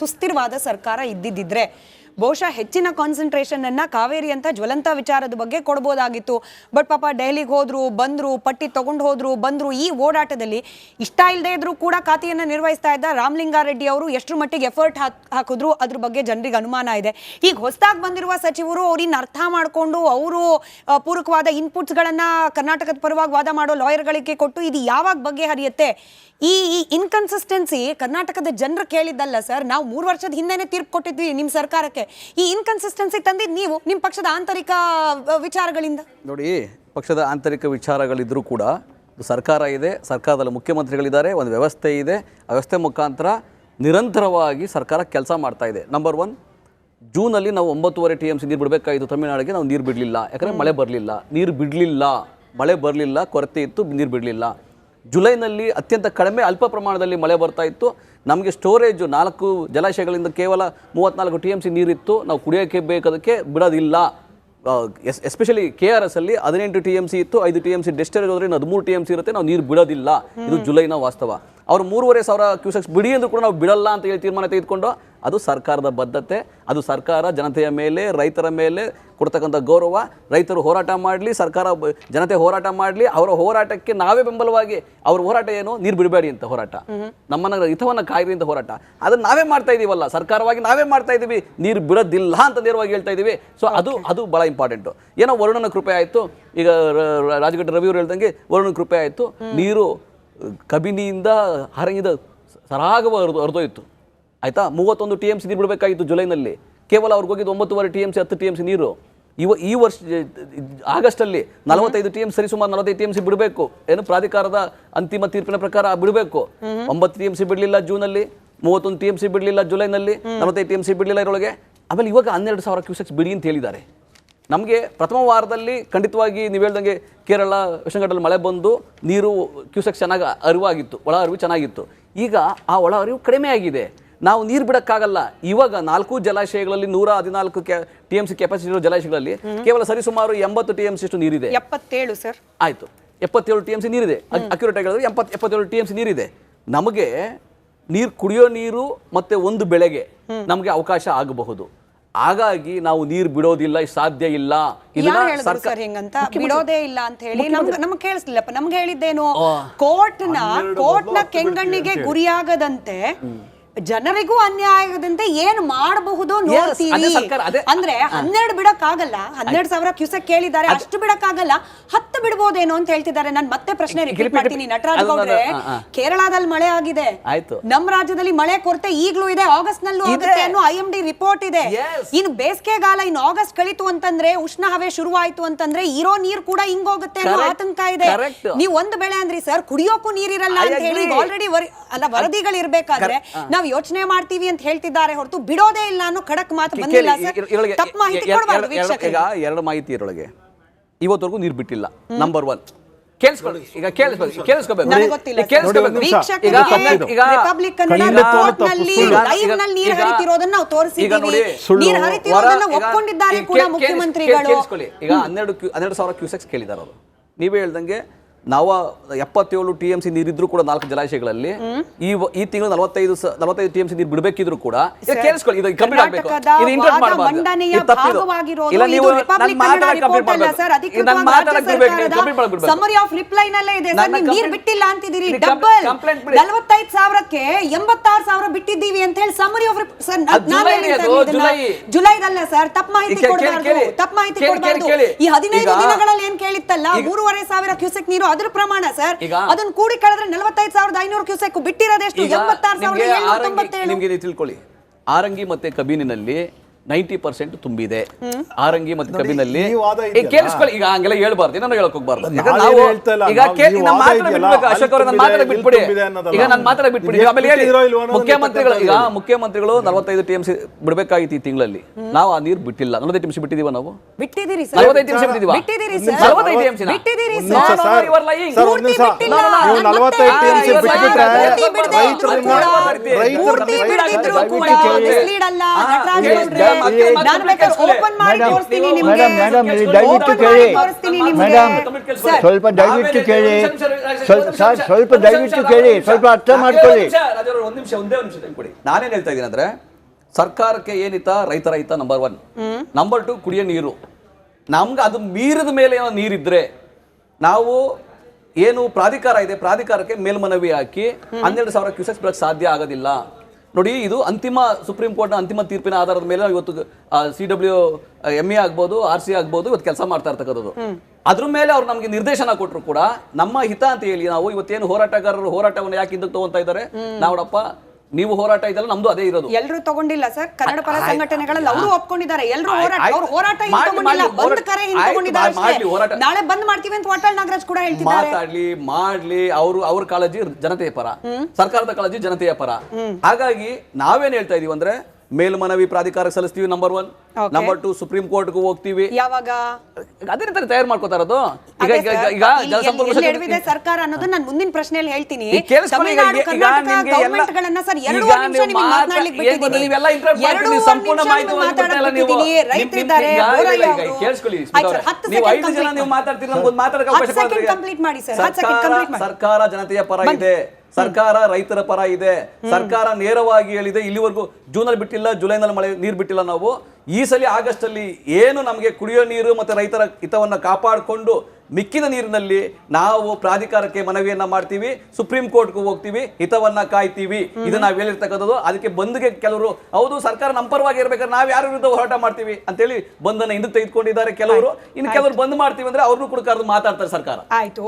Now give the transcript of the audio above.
ಸುಸ್ಥಿರವಾದ ಸರ್ಕಾರ ಇದ್ದಿದ್ದಿದ್ರೆ ಬಹುಶಃ ಹೆಚ್ಚಿನ ಕಾನ್ಸಂಟ್ರೇಷನ್ ಅನ್ನ ಕಾವೇರಿ ಅಂತ ಜ್ವಲಂತ ವಿಚಾರದ ಬಗ್ಗೆ ಕೊಡಬಹುದಾಗಿತ್ತು. ಬಟ್ ಪಾಪ ದೆಹಲಿಗೆ ಹೋದ್ರು, ಬಂದ್ರು, ಪಟ್ಟಿ ತಗೊಂಡು ಹೋದ್ರು, ಬಂದ್ರು. ಈ ಓಡಾಟದಲ್ಲಿ ಇಷ್ಟ ಇಲ್ಲದೆ ಇದ್ರು ಕೂಡ ಖಾತೆಯನ್ನ ನಿರ್ವಹಿಸ್ತಾ ಇದ್ದ ರಾಮಲಿಂಗಾರೆಡ್ಡಿ ಅವರು ಎಷ್ಟು ಮಟ್ಟಿಗೆ ಎಫರ್ಟ್ ಹಾಕಿದ್ರು ಅದ್ರ ಬಗ್ಗೆ ಜನರಿಗೆ ಅನುಮಾನ ಇದೆ. ಈಗ ಹೊಸದಾಗಿ ಬಂದಿರುವ ಸಚಿವರು ಅವ್ರನ್ನ ಅರ್ಥ ಮಾಡಿಕೊಂಡು ಅವರು ಪೂರಕವಾದ ಇನ್ಪುಟ್ಸ್ ಗಳನ್ನ ಕರ್ನಾಟಕದ ಪರವಾಗಿ ವಾದ ಮಾಡೋ ಲಾಯರ್ಗಳಿಗೆ ಕೊಟ್ಟು ಇದು ಯಾವಾಗ ಬಗೆಹರಿಯುತ್ತೆ? ಈ ಇನ್ಕನ್ಸಿಸ್ಟೆನ್ಸಿ ಕರ್ನಾಟಕದ ಜನರು ಕೇಳಿದ್ದಲ್ಲ ಸರ್. ನಾವು 3 ವರ್ಷದ ಹಿಂದೆನೆ ತೀರ್ಪು ಕೊಟ್ಟಿದ್ವಿ ನಿಮ್ಮ ಸರ್ಕಾರಕ್ಕೆ. ಈ ಇನ್ಕನ್ಸಿಸ್ಟೆನ್ಸಿ ತಂದಿದ್ದು ನೀವು ನಿಮ್ಮ ಪಕ್ಷದ ಆಂತರಿಕ ವಿಚಾರಗಳಿಂದ. ನೋಡಿ, ಪಕ್ಷದ ಆಂತರಿಕ ವಿಚಾರಗಳಿದ್ರೂ ಕೂಡ ಸರ್ಕಾರ ಇದೆ, ಸರ್ಕಾರದಲ್ಲಿ ಮುಖ್ಯಮಂತ್ರಿಗಳಿದ್ದಾರೆ, ಒಂದು ವ್ಯವಸ್ಥೆ ಇದೆ. ಆ ವ್ಯವಸ್ಥೆ ಮುಖಾಂತರ ನಿರಂತರವಾಗಿ ಸರ್ಕಾರ ಕೆಲಸ ಮಾಡ್ತಾ ಇದೆ. ನಂಬರ್ 1, ಜೂನಲ್ಲಿ ನಾವು 9.5 TMC ನೀರು ಬಿಡಬೇಕಾಯಿತು ತಮಿಳುನಾಡಿಗೆ, ನಾವು ನೀರು ಬಿಡಲಿಲ್ಲ. ಯಾಕಂದರೆ ಮಳೆ ಬರಲಿಲ್ಲ, ನೀರು ಬಿಡಲಿಲ್ಲ, ಮಳೆ ಬರಲಿಲ್ಲ, ಕೊರತೆ ಇತ್ತು, ನೀರು ಬಿಡಲಿಲ್ಲ. ಜುಲೈನಲ್ಲಿ ಅತ್ಯಂತ ಕಡಿಮೆ ಅಲ್ಪ ಪ್ರಮಾಣದಲ್ಲಿ ಮಳೆ ಬರ್ತಾ ಇತ್ತು. ನಮಗೆ ಸ್ಟೋರೇಜು 4 ಜಲಾಶಯಗಳಿಂದ ಕೇವಲ 34 TMC ನೀರಿತ್ತು. ನಾವು ಕುಡಿಯೋಕ್ಕೆ ಬೇಕಾದಕ್ಕೆ ಬಿಡೋದಿಲ್ಲ. ಎಸ್ಪೆಷಲಿ KRS ಅಲ್ಲಿ 18 TMC ಇತ್ತು, 5 TMC ಡಿಸ್ಚಾರ್ಜ್ ಹೋದ್ರೆ 13 TMC ಇರುತ್ತೆ. ನಾವು ನೀರು ಬಿಡೋದಿಲ್ಲ. ಇದು ಜುಲೈನ ವಾಸ್ತವ. ಅವರು 3,500 ಕ್ಯೂಸೆಕ್ಸ್ ಬಿಡಿ ಅಂದ್ರೂ ಕೂಡ ನಾವು ಬಿಡಲ್ಲ ಅಂತ ಹೇಳಿ ತೀರ್ಮಾನ ತೆಗೆದುಕೊಂಡು, ಅದು ಸರ್ಕಾರದ ಬದ್ಧತೆ. ಅದು ಸರ್ಕಾರ ಜನತೆಯ ಮೇಲೆ, ರೈತರ ಮೇಲೆ ಕೊಡ್ತಕ್ಕಂಥ ಗೌರವ. ರೈತರು ಹೋರಾಟ ಮಾಡಲಿ, ಸರ್ಕಾರ ಜನತೆ ಹೋರಾಟ ಮಾಡಲಿ, ಅವರ ಹೋರಾಟಕ್ಕೆ ನಾವೇ ಬೆಂಬಲವಾಗಿ. ಅವ್ರ ಹೋರಾಟ ಏನು? ನೀರು ಬಿಡಬೇಡಿ ಅಂತ ಹೋರಾಟ, ನಮ್ಮನ್ನ ಹಿತವನ್ನ ಕಾಯಿರಿ ಅಂತ ಹೋರಾಟ. ಅದನ್ನ ನಾವೇ ಮಾಡ್ತಾ ಇದೀವಲ್ಲ, ಸರ್ಕಾರವಾಗಿ ನಾವೇ ಮಾಡ್ತಾ ಇದೀವಿ. ನೀರು ಬಿಡೋದಿಲ್ಲ ಅಂತ ನೇರವಾಗಿ ಹೇಳ್ತಾ ಇದೀವಿ. ಸೊ ಅದು ಬಹಳ ಇಂಪಾರ್ಟೆಂಟು. ಏನೋ ವರುಣನ ಕೃಪೆ ಆಯಿತು. ಈಗ ರಾಜಘಟ್ಟ ರವಿ ಅವರು ಹೇಳ್ದಂಗೆ ವರುಣನ ಕೃಪೆ ಆಯಿತು. ನೀರು ಕಬಿನಿಯಿಂದ ಹರಂಗಿದ ಸರಾಗವ ಹರಿದೋಯ್ತು. ಆಯ್ತಾ? 31 TMC ನೀರು ಬಿಡಬೇಕಾಗಿತ್ತು ಜುಲೈನಲ್ಲಿ. ಕೇವಲ ಅವ್ರಿಗೆ ಹೋಗಿದ್ದು 9.5 TMC 10 TMC ನೀರು. ಈ ವರ್ಷ ಆಗಸ್ಟಲ್ಲಿ 45 TMC, ಸರಿಸುಮಾರು 45 TMC ಬಿಡಬೇಕು. ಏನು ಪ್ರಾಧಿಕಾರದ ಅಂತಿಮ ತೀರ್ಪಿನ ಪ್ರಕಾರ ಬಿಡಬೇಕು. 9 TMC ಬಿಡಲಿಲ್ಲ ಜೂನಲ್ಲಿ, 31 TMC ಬಿಡಲಿಲ್ಲ ಜುಲೈನಲ್ಲಿ, 45 TMC ಬಿಡಲಿಲ್ಲ ಇದರೊಳಗೆ. ಆಮೇಲೆ ಇವಾಗ 12,000 ಕ್ಯೂಸೆಕ್ಸ್ ಬಿಡಿ ಅಂತ ಹೇಳಿದ್ದಾರೆ. ನಮಗೆ ಪ್ರಥಮ ವಾರದಲ್ಲಿ ಖಂಡಿತವಾಗಿ ನೀವು ಹೇಳ್ದಂಗೆ ಕೇರಳ, ವೆಸ್ಟರ್ನ್ ಮಳೆ ಬಂದು ನೀರು ಕ್ಯೂಸೆಕ್ಸ್ ಚೆನ್ನಾಗಿ ಅರಿವಾಗಿತ್ತು, ಒಳ ಅರಿವು ಚೆನ್ನಾಗಿತ್ತು. ಈಗ ಆ ಒಳ ಅರಿವು ಕಡಿಮೆ ಆಗಿದೆ. ನಾವು ನೀರು ಬಿಡಕ್ಕಾಗಲ್ಲ. ಇವಾಗ 4 ಜಲಾಶಯಗಳಲ್ಲಿ 114 TMC ಕೆಪಾಸಿಟಿ ಇರೋ ಜಲಾಶಯಗಳಲ್ಲಿ ಕೇವಲ ಸರಿಸುಮಾರು 80 TMC ಅಷ್ಟು ನೀರಿದೆ. 77 ಸರ್. ಆಯ್ತು, 77 TMC ನೀರಿದೆ. ಅಕ್ಯುರೇಟ್ ಆಗಿ ಹೇಳಿದ್ರೆ 77 TMC ನೀರಿದೆ. ನಮಗೆ ನೀರು, ಕುಡಿಯೋ ನೀರು ಮತ್ತೆ ಒಂದು ಬೆಳೆಗೆ ನಮಗೆ ಅವಕಾಶ ಆಗಬಹುದು. ಹಾಗಾಗಿ ನಾವು ನೀರು ಬಿಡೋದಿಲ್ಲ, ಸಾಧ್ಯ ಇಲ್ಲ. ಬಿಡೋದೇ ಇಲ್ಲ ಅಂತ ಹೇಳಿ ನಮ್ಗೆ ಕೇಳಿಸ್ಲಿಲ್ಲಪ್ಪ. ನಮ್ಗೆ ಹೇಳಿದ್ದೇನು, ಕೋರ್ಟ್ನ ಕೆಂಗಣ್ಣಿಗೆ ಗುರಿಯಾಗದಂತೆ, ಜನರಿಗೂ ಅನ್ಯಾಯ ಆಗದಂತೆ ಏನ್ ಮಾಡಬಹುದು ನೋಡ್ತೀವಿ. ಅಂದ್ರೆ 12 ಬಿಡಕ್ಕಾಗಲ್ಲ. 12,000 ಕ್ಯೂಸೆಕ್ ಕೇಳಿದ್ದಾರೆ, ಅಷ್ಟು ಬಿಡಕ್ಕಾಗಲ್ಲ. 10 ಬಿಡಬಹುದೇನೋ ಅಂತ ಹೇಳ್ತಿದ್ದಾರೆ. ನಾನು ಮತ್ತೆ ಪ್ರಶ್ನೆ ರಿಪೀಟ್ ಮಾಡ್ತೀನಿ. ನಟರಾಜ್ ಗೌಡ್ರೆ, ಕೇರಳದಲ್ಲಿ ಮಳೆ ಆಗಿದೆ, ನಮ್ಮ ರಾಜ್ಯದಲ್ಲಿ ಮಳೆ ಕೊರತೆ ಈಗಲೂ ಇದೆ, ಆಗಸ್ಟ್ ನಲ್ಲೂ ಆಗುತ್ತೆ ಅನ್ನೋ IMD ರಿಪೋರ್ಟ್ ಇದೆ. ಇನ್ನು ಬೇಸಿಗೆಗಾಲ, ಇನ್ನು ಆಗಸ್ಟ್ ಕಳಿತು ಅಂತಂದ್ರೆ, ಉಷ್ಣ ಹವೆ ಶುರುವಾಯ್ತು ಅಂತಂದ್ರೆ ಇರೋ ನೀರ್ ಕೂಡ ಹಿಂಗೋಗುತ್ತೆ ಅನ್ನೋ ಆತಂಕ ಇದೆ. ನೀವು ಒಂದು ಬೆಳೆ ಅಂದ್ರಿ ಸರ್, ಕುಡಿಯೋಕ್ಕೂ ನೀರಿರಲ್ಲ ಅಂತ ಹೇಳಿ ಆಲ್ರೆಡಿ ವರದಿಗಳು ಇರ್ಬೇಕಾದ್ರೆ ನಾವು ಯೋಚನೆ ಮಾಡ್ತೀವಿ ಅಂತ ಹೇಳ್ತಿದ್ದಾರೆ ಹೊರತು ಬಿಡೋದೇ ಇಲ್ಲ ಅನ್ನೋ ಖಡಕ್ ಮಾತು ಬಂದಿಲ್ಲ ಸರ್. ತಪ್ಪು ಮಾಹಿತಿ ಕೊಡಬಾರದು ವೀಕ್ಷಕರಿಗೆ. ಎರಡು ಮಾಹಿತಿ ಇರೊಳಗೆ ಇವತ್ತವರೆಗೂ ನೀರು ಬಿಟ್ಟಿಲ್ಲ. ನಂಬರ್ 1 ಕೇಳಿಸ್ಕೊಳ್ಳಿ. ಈಗ ಕೇಳಿಸ್ಕೋಬೇಕು. ಈಗ 12,000 ಕ್ಯೂಸೆಕ್ಸ್ ಕೇಳಿದ್ದಾರೆ ಅವರು. ನೀವೇ ಹೇಳ್ದಂಗೆ ನಾವು 77 TMC ನೀರಿದ್ರು ಕೂಡ 4 ಜಲಾಶಯಗಳಲ್ಲಿ ಈ ತಿಂಗಳು 45 TMC ನೀರು ಬಿಡಬೇಕಿದ್ರು ಕೂಡ ಕೇಳಿಸ್ಕೊಳ್ಳಿ. ಇದು ಕಂಪ್ಲೀಟ್ ಆಗಬೇಕು. ಇದು ಇಂಟರ್ಪ್ಟ್ ಮಾಡಬಾರದು. ಇದು ತಪ್ಪಿದು. ಇಲ್ಲ, ನೀವು ನಾನು ಮಾತಾಡಕ್ಕೆ ಕಂಪ್ಲೀಟ್ ಮಾಡಬೇಕು. ನಾನು ಮಾತಾಡಕ್ಕೆ ಬಿಡಬೇಕು. ಸಮರಿ ಆಫ್ ರಿಪ್ಲೈ ನಲ್ಲೇ ಇದೆ ಸರ್. ನೀವು ನೀರು ಬಿಟ್ಟಿಲ್ಲ ಅಂತಿದ್ದೀರಿ. ಡಬಲ್ 45,000ಕ್ಕೆ 86,000 ಬಿಟ್ಟಿದ್ದೀವಿ ಅಂತ ಹೇಳಿ ಸಮರಿ ಆಫ್ ಸರ್. ಜುಲೈದಲ್ಲ ಸರ್. ತಪ್ಪು ಮಾಹಿತಿ ಕೊಡಬಾರದು. ಈ 15 ದಿನಗಳಲ್ಲಿ ಏನ್ ಕೇಳಿತ್ತಲ್ಲ 3,500 ಕ್ಯೂಸೆಕ್ ನೀರು, ಅದ್ರ ಪ್ರಮಾಣ ಸರ್. ಅದನ್ನ ಕೂಡಿ ಕಳೆದ್ರೆ 45,500 ಕ್ಯೂಸೆಕ್ ಬಿಟ್ಟಿರೋದೆಷ್ಟು? 86,797. ನಿಮಗೆ ತಿಳ್ಕೊಳ್ಳಿ, ಆರಂಗಿ ಮತ್ತೆ ಕಬಿನಿನಲ್ಲಿ 90% ತುಂಬಿದೆ. ಆರಂಗಿ ಮತ್ತೆ ಕಬಿನಲ್ಲಿ ಕೇಳಿಸ್ಕೊಳ್ಳಿ. ಈಗ ಹಂಗೆಲ್ಲ ಹೇಳ್ಬಾರ್ದು, ನಾನು ಹೇಳಕ್ ಹೋಗ್ಬಾರ್ದು. ಈಗ ಅಶೋಕ್ ಅವ್ರ ಮಾತಾಡಕ್ ಬಿಟ್ಬಿಡಿ. ಈಗ ನಾನು ಮಾತಾಡಕ್ ಬಿಟ್ಬಿಡಿ. ಆಮೇಲೆ ಹೇಳಿ ಮುಖ್ಯಮಂತ್ರಿಗಳು 45 TMC ಬಿಡ್ಬೇಕಾಗಿತ್ತು ಈ ತಿಂಗಳಲ್ಲಿ. ನಾವು ಆ ನೀರು ಬಿಟ್ಟಿಲ್ಲ. 45 TMC ಬಿಟ್ಟಿದೀವ. ನಾವು ಬಿಟ್ಟಿದ್ದೀರಿ 45 TMC ಬಿಟ್ಟಿದೀವ. 45 TMC ಬಿಟ್ಟಿದ್ದೀರಿ ಸರ್. 45 ಸ್ವಲ್ಪ ದಯವಿಟ್ಟು ಕೇಳಿ, ಸ್ವಲ್ಪ ದಯವಿಟ್ಟು ಕೇಳಿ, ಸ್ವಲ್ಪ ಅರ್ಥ ಮಾಡ್ಕೊಳ್ಳಿ. ಒಂದೇ ನಿಮಿಷ ಕೊಡಿ. ನಾನೇನ್ ಹೇಳ್ತಾ ಇದ್ದೀನಿ ಅಂದ್ರೆ, ಸರ್ಕಾರಕ್ಕೆ ಏನಿತ್ತ ರೈತರ ಹಿತ ನಂಬರ್ 1. ನಂಬರ್ 2 ಕುಡಿಯೋ ನೀರು. ನಮ್ಗೆ ಅದು ಮೀರಿದ ಮೇಲೆ ಏನೋ ನೀರಿದ್ರೆ ನಾವು ಏನು ಪ್ರಾಧಿಕಾರ ಇದೆ, ಪ್ರಾಧಿಕಾರಕ್ಕೆ ಮೇಲ್ಮನವಿ ಹಾಕಿ 12,000 ಕ್ಯೂಸೆಕ್ಸ್ ಬಿಡಕ್ಕೆ ಸಾಧ್ಯ ಆಗೋದಿಲ್ಲ. ನೋಡಿ, ಇದು ಸುಪ್ರೀಂ ಕೋರ್ಟ್ನ ಅಂತಿಮ ತೀರ್ಪಿನ ಆಧಾರದ ಮೇಲೆ ಇವತ್ತು CWME ಆಗ್ಬೋದು, RC ಆಗ್ಬೋದು ಇವತ್ತು ಕೆಲಸ ಮಾಡ್ತಾ ಇರ್ತಕ್ಕಂಥದ್ದು. ಅದ್ರ ಮೇಲೆ ಅವ್ರು ನಮಗೆ ನಿರ್ದೇಶನ ಕೊಟ್ಟರು ಕೂಡ ನಮ್ಮ ಹಿತ ಅಂತ ಹೇಳಿ ನಾವು ಇವತ್ತೇನು ಹೋರಾಟಗಾರರು ಹೋರಾಟವನ್ನು ಯಾಕೆ ಹಿಂದಕ್ಕೆ ತಗೊಂತಾ ಇದ್ದಾರೆ, ನಾವಪ್ಪ ನೀವು ಹೋರಾಟ ಇದೆಲ್ಲ ನಮ್ದು ಅದೇ ಇರೋದು. ಎಲ್ಲರೂ ತಗೊಂಡಿಲ್ಲ ಸರ್, ಕನ್ನಡ ಪರ ಸಂಘಟನೆಗಳಲ್ಲಿ ಅವರು ಒಪ್ಕೊಂಡಿದ್ದಾರೆ. ಎಲ್ಲರೂ ಹೋರಾಟ ತಗೊಂಡಿಲ್ಲ, ಬಂದ್ ಕರೆ ತಗೊಂಡಿದ್ದಾರೆ ಅಷ್ಟೇ. ನಾಳೆ ಬಂದ್ ಮಾಡ್ತೀವಿ ಅಂತ ವಾಟಾಳ್ ನಾಗರಾಜ್ ಕೂಡ ಹೇಳ್ತಿದ್ದಾರೆ. ಮಾಡ್ಲಿ ಅವ್ರ ಕಾಳಜಿ ಜನತೆಯ ಪರ, ಸರ್ಕಾರದ ಕಾಳಜಿ ಜನತೆಯ ಪರ. ಹಾಗಾಗಿ ನಾವೇನ್ ಹೇಳ್ತಾ ಇದೀವಿ ಅಂದ್ರೆ ಮೇಲ್ಮನವಿ ಪ್ರಾಧಿಕಾರಕ್ಕೆ ಸಲ್ಲಿಸ್ತೀವಿ ನಂಬರ್ 1. ನಂಬರ್ 2 ಸುಪ್ರೀಂ ಕೋರ್ಟ್ಗೂ ಹೋಗ್ತೀವಿ. ಯಾವಾಗ ಅದೇ ರೀತಿ ತಯಾರು ಮಾಡ್ಕೋತಾ ಇರೋದು. ಈಗ ಎಡವಿದೆ ಸರ್ಕಾರ ಅನ್ನೋದು ನಾನು ಮುಂದಿನ ಪ್ರಶ್ನೆಯಲ್ಲಿ ಹೇಳ್ತೀನಿ. ಸಂಪೂರ್ಣ ಮಾಹಿತಿ ಸರ್ಕಾರ ಜನತೆಯ ಪರ ಇದೆ, ಸರ್ಕಾರ ರೈತರ ಪರ ಇದೆ. ಸರ್ಕಾರ ನೇರವಾಗಿ ಹೇಳಿದೆ, ಇಲ್ಲಿವರೆಗೂ ಜೂನಲ್ಲಿ ಬಿಟ್ಟಿಲ್ಲ, ಜುಲೈನಲ್ಲಿ ನೀರು ಬಿಟ್ಟಿಲ್ಲ. ನಾವು ಈ ಸಲ ಆಗಸ್ಟ್ ಅಲ್ಲಿ ಏನು ನಮಗೆ ಕುಡಿಯೋ ನೀರು ಮತ್ತೆ ರೈತರ ಹಿತವನ್ನ ಕಾಪಾಡಿಕೊಂಡು ಮಿಕ್ಕಿದ ನೀರಿನಲ್ಲಿ ನಾವು ಪ್ರಾಧಿಕಾರಕ್ಕೆ ಮನವಿಯನ್ನ ಮಾಡ್ತೀವಿ, ಸುಪ್ರೀಂ ಕೋರ್ಟ್ಗೂ ಹೋಗ್ತೀವಿ, ಹಿತವನ್ನ ಕಾಯ್ತೀವಿ. ಇದು ನಾವು ಹೇಳಿರ್ತಕ್ಕಂಥದ್ದು. ಅದಕ್ಕೆ ಬಂದ್ಗೆ ಕೆಲವರು ಹೌದು ಸರ್ಕಾರ ನಮ್ಮ ಪರವಾಗಿ ಇರ್ಬೇಕಾದ್ರೆ ನಾವು ಯಾರ ವಿರುದ್ಧ ಹೋರಾಟ ಮಾಡ್ತೀವಿ ಅಂತೇಳಿ ಬಂದನ್ನ ಹಿಂದಕ್ಕೆ ತೆಗೆದುಕೊಂಡಿದ್ದಾರೆ ಕೆಲವರು. ಇನ್ನು ಕೆಲವರು ಬಂದ್ ಮಾಡ್ತೀವಿ ಅಂದ್ರೆ ಅವ್ರನ್ನೂ ಕೂಡ ಕರೆದು ಮಾತಾಡ್ತಾರೆ ಸರ್ಕಾರ. ಆಯ್ತು.